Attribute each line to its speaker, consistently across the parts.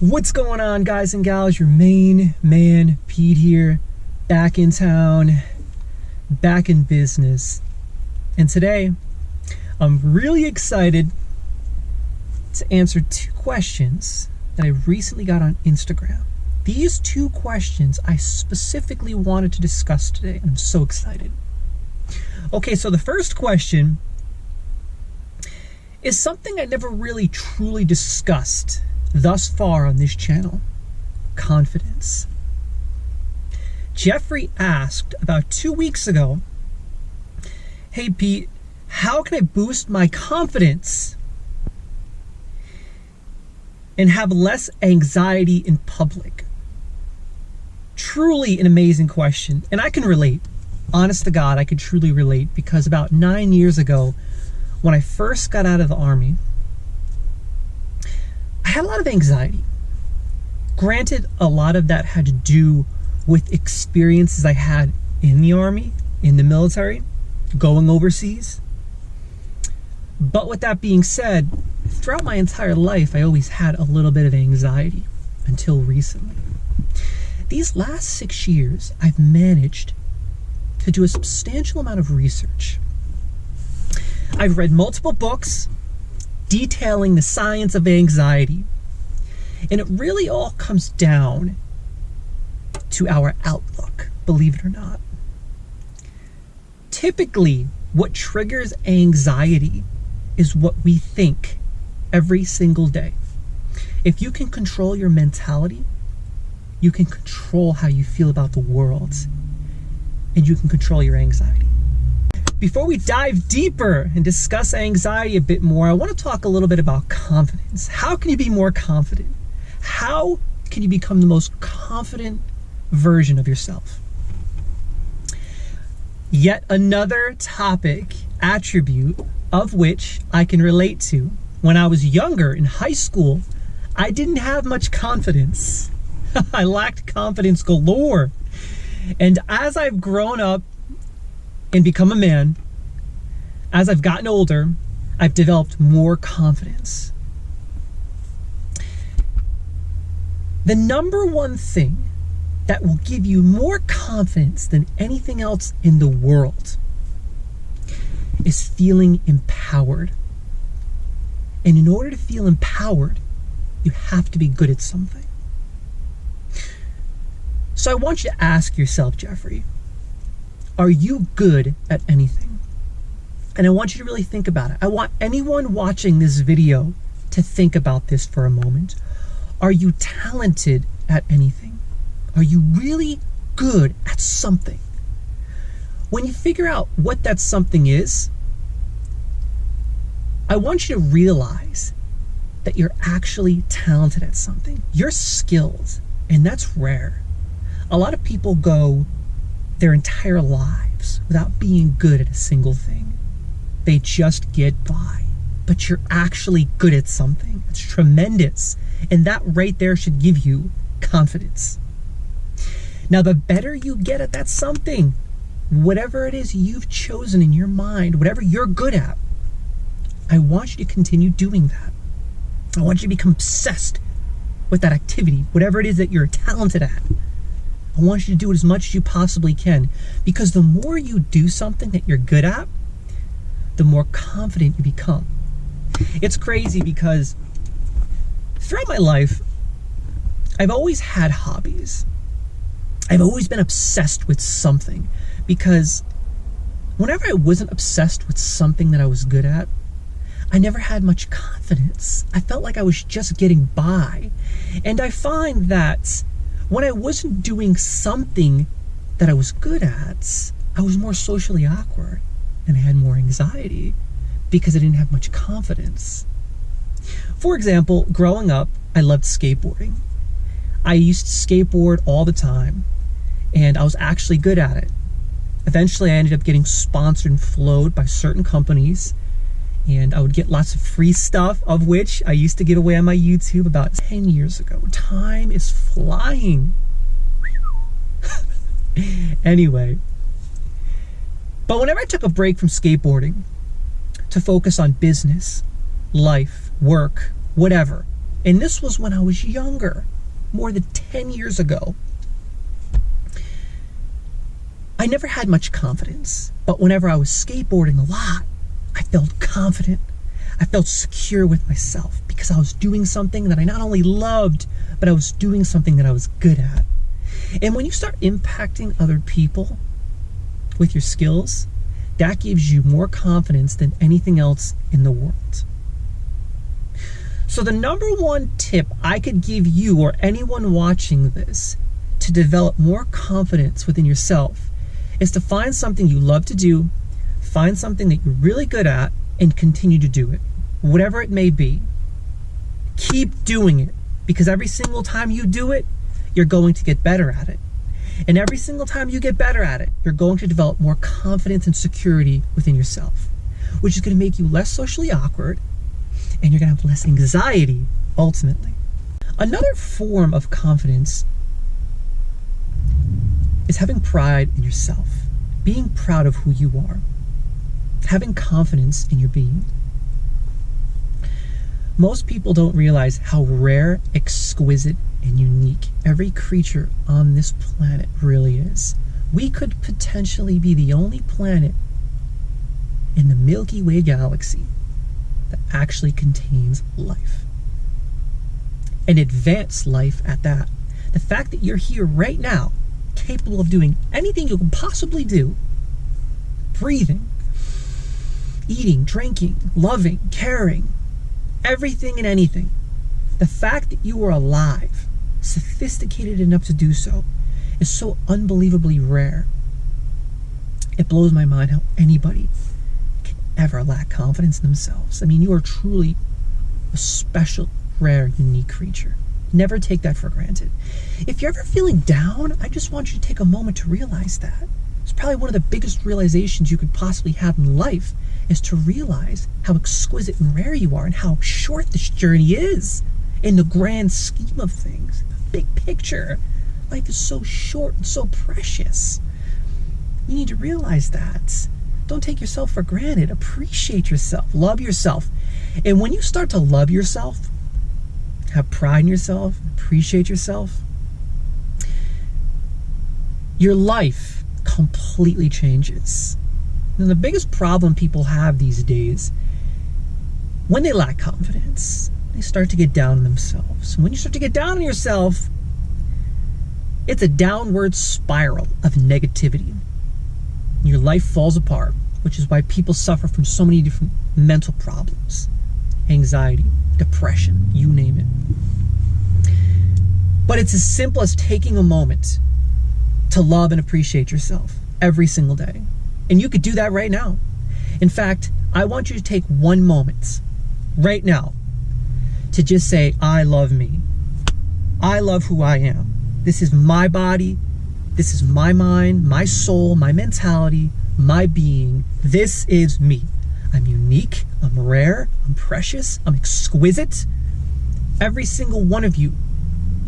Speaker 1: What's going on, guys and gals? Your main man, Pete here, back in town, back in business. And today, I'm really excited to answer two questions that I recently got on Instagram. These two questions I specifically wanted to discuss today, and I'm so excited. Okay, so the first question is something I never really truly discussed thus far on this channel: confidence. Jeffrey asked about 2 weeks ago, "Hey Pete, how can I boost my confidence and have less anxiety in public?" Truly an amazing question, and I can relate. Honest to God, I could truly relate, because about 9 years ago, when I first got out of the Army, I had a lot of anxiety. Granted, a lot of that had to do with experiences I had in the Army, in the military, going overseas. But with that being said, throughout my entire life, I always had a little bit of anxiety until recently. These last 6 years, I've managed to do a substantial amount of research. I've read multiple books detailing the science of anxiety, and it really all comes down to our outlook, believe it or not. Typically, what triggers anxiety is what we think every single day. If you can control your mentality, you can control how you feel about the world, and you can control your anxiety. Before we dive deeper and discuss anxiety a bit more, I want to talk a little bit about confidence. How can you be more confident? How can you become the most confident version of yourself? Yet another topic, attribute of which I can relate to. When I was younger in high school, I didn't have much confidence. I lacked confidence galore. And as I've grown up and become a man, as I've gotten older, I've developed more confidence. The number one thing that will give you more confidence than anything else in the world is feeling empowered. And in order to feel empowered, you have to be good at something. So I want you to ask yourself, Jeffrey, are you good at anything? And I want you to really think about it. I want anyone watching this video to think about this for a moment. Are you talented at anything? Are you really good at something? When you figure out what that something is, I want you to realize that you're actually talented at something. You're skilled, and that's rare. A lot of people go their entire lives without being good at a single thing. They just get by. But you're actually good at something. It's tremendous. And that right there should give you confidence. Now, the better you get at that something, whatever it is you've chosen in your mind, whatever you're good at, I want you to continue doing that. I want you to become obsessed with that activity, whatever it is that you're talented at. I want you to do it as much as you possibly can, because the more you do something that you're good at, the more confident you become. It's crazy because throughout my life, I've always had hobbies. I've always been obsessed with something, because whenever I wasn't obsessed with something that I was good at, I never had much confidence. I felt like I was just getting by. And I find that when I wasn't doing something that I was good at, I was more socially awkward and I had more anxiety because I didn't have much confidence. For example, growing up, I loved skateboarding. I used to skateboard all the time, and I was actually good at it. Eventually, I ended up getting sponsored and flowed by certain companies, and I would get lots of free stuff, of which I used to give away on my YouTube about 10 years ago. Time is flying. Anyway, but whenever I took a break from skateboarding to focus on business, life, work, whatever, And this was when I was younger, more than 10 years ago. I never had much confidence, but whenever I was skateboarding a lot, I felt confident. I felt secure with myself because I was doing something that I not only loved, but I was doing something that I was good at. And when you start impacting other people with your skills, that gives you more confidence than anything else in the world. So the number one tip I could give you or anyone watching this to develop more confidence within yourself is to find something you love to do, find something that you're really good at, and continue to do it, whatever it may be. Keep doing it, because every single time you do it, you're going to get better at it. And every single time you get better at it, you're going to develop more confidence and security within yourself, which is going to make you less socially awkward, and you're going to have less anxiety, ultimately. Another form of confidence is having pride in yourself, being proud of who you are, having confidence in your being. Most people don't realize how rare, exquisite, and unique every creature on this planet really is. We could potentially be the only planet in the Milky Way galaxy that actually contains life. And advanced life at that. The fact that you're here right now, capable of doing anything you can possibly do, breathing, eating, drinking, loving, caring, everything and anything. The fact that you are alive, sophisticated enough to do so, is so unbelievably rare. It blows my mind how anybody can ever lack confidence in themselves. I mean, you are truly a special, rare, unique creature. Never take that for granted. If you're ever feeling down, I just want you to take a moment to realize that. It's probably one of the biggest realizations you could possibly have in life, is to realize how exquisite and rare you are and how short this journey is in the grand scheme of things. Big picture. Life is so short and so precious. You need to realize that. Don't take yourself for granted. Appreciate yourself. Love yourself. And when you start to love yourself, have pride in yourself, appreciate yourself, your life completely changes. And the biggest problem people have these days, when they lack confidence, they start to get down on themselves. When you start to get down on yourself, it's a downward spiral of negativity. Your life falls apart, which is why people suffer from so many different mental problems, anxiety, depression, you name it. But it's as simple as taking a moment to love and appreciate yourself every single day. And you could do that right now. In fact, I want you to take one moment right now to just say, I love me. I love who I am. This is my body. This is my mind, my soul, my mentality, my being. This is me. I'm unique. I'm rare. I'm precious. I'm exquisite. Every single one of you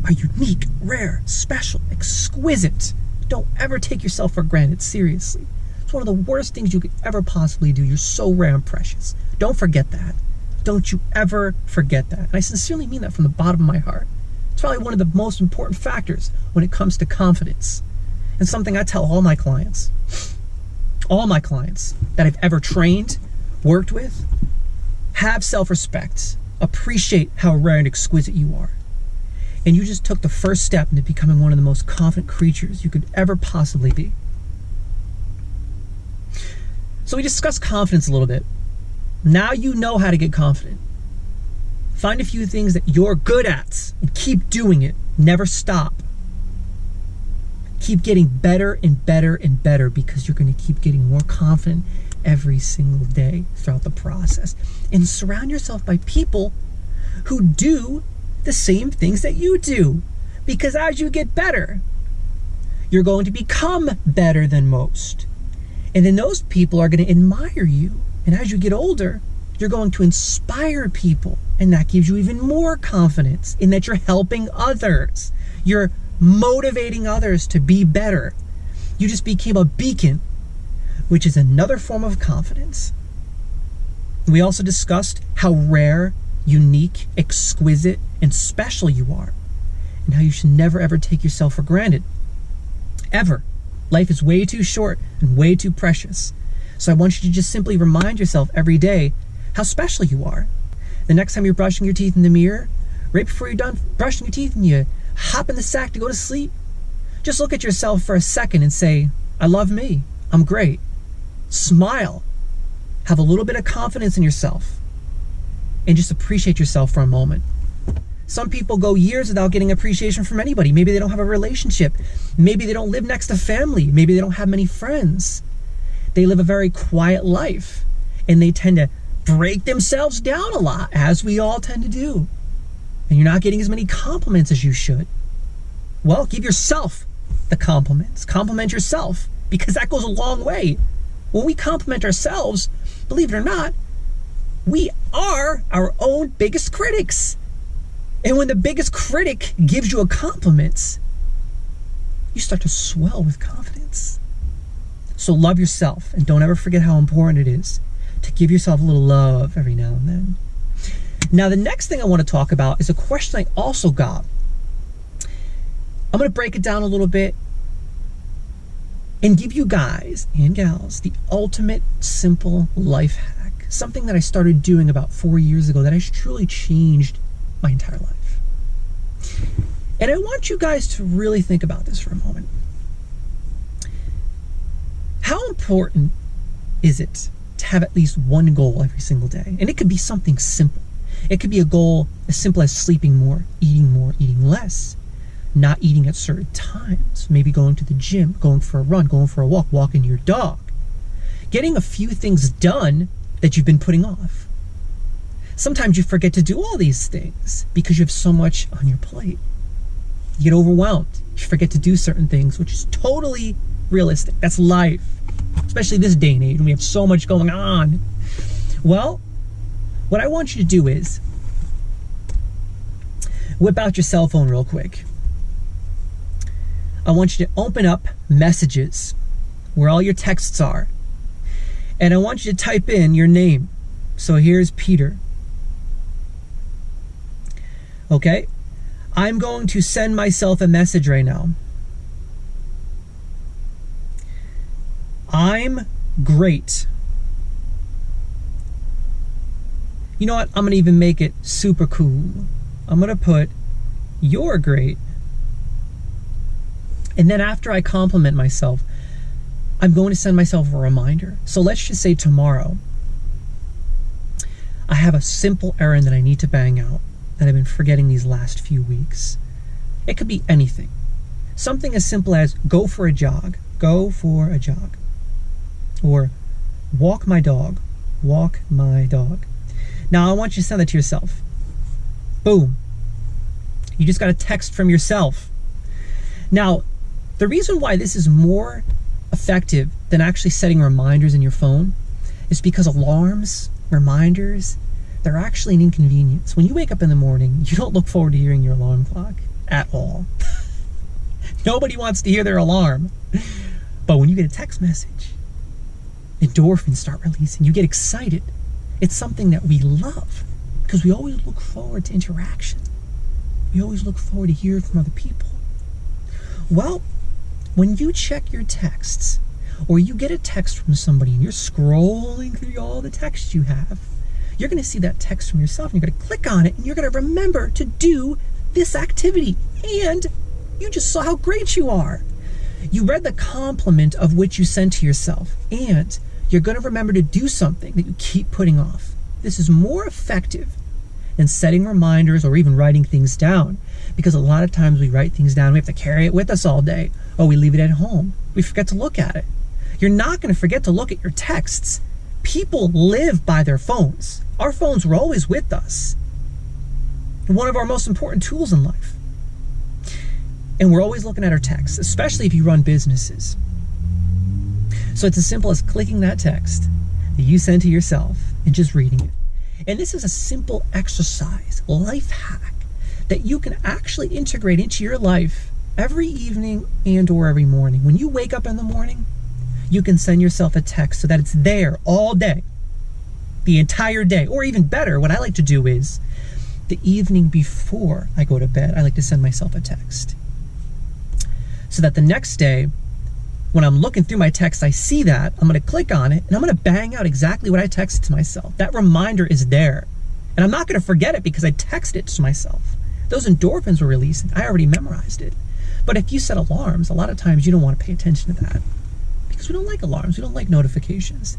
Speaker 1: are unique, rare, special, exquisite. Don't ever take yourself for granted, seriously. It's one of the worst things you could ever possibly do. You're so rare and precious. Don't forget that. Don't you ever forget that. And I sincerely mean that from the bottom of my heart. It's probably one of the most important factors when it comes to confidence. And something I tell all my clients that I've ever trained, worked with, have self-respect. Appreciate how rare and exquisite you are. And you just took the first step into becoming one of the most confident creatures you could ever possibly be. So we discussed confidence a little bit. Now you know how to get confident. Find a few things that you're good at and keep doing it. Never stop. Keep getting better and better and better, because you're going to keep getting more confident every single day throughout the process. And surround yourself by people who do the same things that you do, because as you get better, you're going to become better than most. And then those people are going to admire you. And as you get older, you're going to inspire people. And that gives you even more confidence in that you're helping others. You're motivating others to be better. You just became a beacon, which is another form of confidence. We also discussed how rare unique, exquisite, and special you are, and how you should never ever take yourself for granted. Ever. Life is way too short and way too precious. So I want you to just simply remind yourself every day how special you are. The next time you're brushing your teeth in the mirror, right before you're done brushing your teeth and you hop in the sack to go to sleep, just look at yourself for a second and say, I love me. I'm great. Smile. Have a little bit of confidence in yourself. And just appreciate yourself for a moment. Some people go years without getting appreciation from anybody. Maybe they don't have a relationship. Maybe they don't live next to family. Maybe they don't have many friends. They live a very quiet life. And they tend to break themselves down a lot, as we all tend to do. And you're not getting as many compliments as you should. Well, give yourself the compliments. Compliment yourself, because that goes a long way. When we compliment ourselves, believe it or not, we are our own biggest critics. And when the biggest critic gives you a compliment, you start to swell with confidence. So love yourself, and don't ever forget how important it is to give yourself a little love every now and then. Now, the next thing I want to talk about is a question I also got. I'm going to break it down a little bit and give you guys and gals the ultimate simple life hack. Something that I started doing about 4 years ago that has truly changed my entire life. And I want you guys to really think about this for a moment. How important is it to have at least one goal every single day? And it could be something simple. It could be a goal as simple as sleeping more, eating less, not eating at certain times, maybe going to the gym, going for a run, going for a walk, walking your dog, getting a few things done that you've been putting off. Sometimes you forget to do all these things because you have so much on your plate. You get overwhelmed. You forget to do certain things, which is totally realistic. That's life, especially this day and age when we have so much going on. Well, what I want you to do is whip out your cell phone real quick. I want you to open up messages where all your texts are. And I want you to type in your name. So here's Peter. Okay? I'm going to send myself a message right now. I'm great. You know what? I'm going to even make it super cool. I'm going to put, you're great. And then after I compliment myself, I'm going to send myself a reminder. So let's just say tomorrow, I have a simple errand that I need to bang out that I've been forgetting these last few weeks. It could be anything. Something as simple as go for a jog. Go for a jog. Or walk my dog. Walk my dog. Now I want you to send that to yourself. Boom. You just got a text from yourself. Now, the reason why this is more effective than actually setting reminders in your phone is because alarms, reminders, they're actually an inconvenience. When you wake up in the morning, you don't look forward to hearing your alarm clock at all. Nobody wants to hear their alarm. But when you get a text message, endorphins start releasing. You get excited. It's something that we love because we always look forward to interaction. We always look forward to hearing from other people. Well, when you check your texts, or you get a text from somebody and you're scrolling through all the texts you have, you're going to see that text from yourself and you're going to click on it and you're going to remember to do this activity. And you just saw how great you are. You read the compliment of which you sent to yourself, and you're going to remember to do something that you keep putting off. This is more effective than setting reminders or even writing things down, because a lot of times we write things down, we have to carry it with us all day, or we leave it at home. We forget to look at it. You're not going to forget to look at your texts. People live by their phones. Our phones were always with us. One of our most important tools in life. And we're always looking at our texts, especially if you run businesses. So it's as simple as clicking that text that you send to yourself and just reading it. And this is a simple exercise, life hack, that you can actually integrate into your life every evening and or every morning. When you wake up in the morning, you can send yourself a text so that it's there all day. the entire day. Or even better, what I like to do is the evening before I go to bed, I like to send myself a text. So that the next day, when I'm looking through my text, I see that, I'm gonna click on it, and I'm gonna bang out exactly what I texted to myself. That reminder is there. And I'm not gonna forget it because I texted it to myself. Those endorphins were releasing, I already memorized it. But if you set alarms, a lot of times you don't wanna pay attention to that because we don't like alarms, we don't like notifications.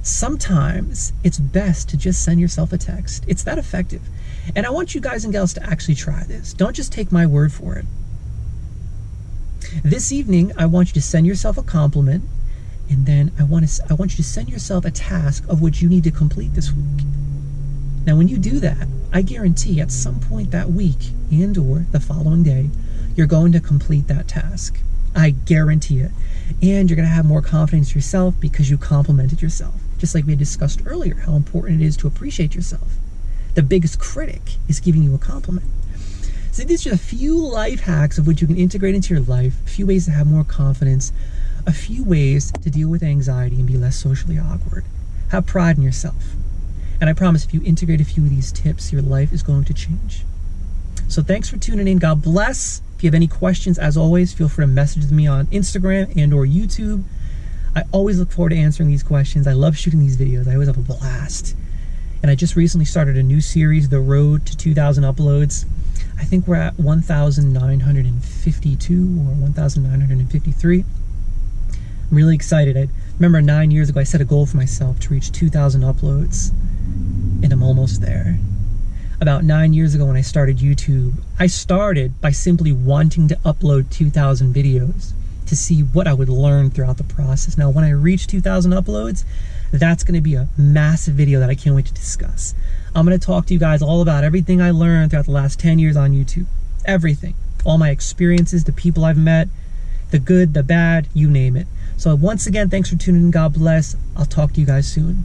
Speaker 1: Sometimes it's best to just send yourself a text. It's that effective. And I want you guys and gals to actually try this. Don't just take my word for it. This evening, I want you to send yourself a compliment, and then I want you to send yourself a task of which you need to complete this week. Now, when you do that, I guarantee at some point that week and or the following day, you're going to complete that task. I guarantee it. And you're going to have more confidence in yourself because you complimented yourself. Just like we had discussed earlier, how important it is to appreciate yourself. The biggest critic is giving you a compliment. So these are a few life hacks of which you can integrate into your life, a few ways to have more confidence, a few ways to deal with anxiety and be less socially awkward. Have pride in yourself. And I promise if you integrate a few of these tips, your life is going to change. So thanks for tuning in. God bless. If you have any questions, as always, feel free to message me on Instagram and or YouTube. I always look forward to answering these questions. I love shooting these videos. I always have a blast. And I just recently started a new series, The Road to 2,000 Uploads. I think we're at 1,952 or 1,953. I'm really excited. I remember 9 years ago, I set a goal for myself to reach 2,000 uploads, and I'm almost there. About 9 years ago when I started YouTube, I started by simply wanting to upload 2,000 videos to see what I would learn throughout the process. Now, when I reach 2,000 uploads, that's gonna be a massive video that I can't wait to discuss. I'm gonna talk to you guys all about everything I learned throughout the last 10 years on YouTube. Everything. All my experiences, the people I've met, the good, the bad, you name it. So once again, thanks for tuning in. God bless. I'll talk to you guys soon.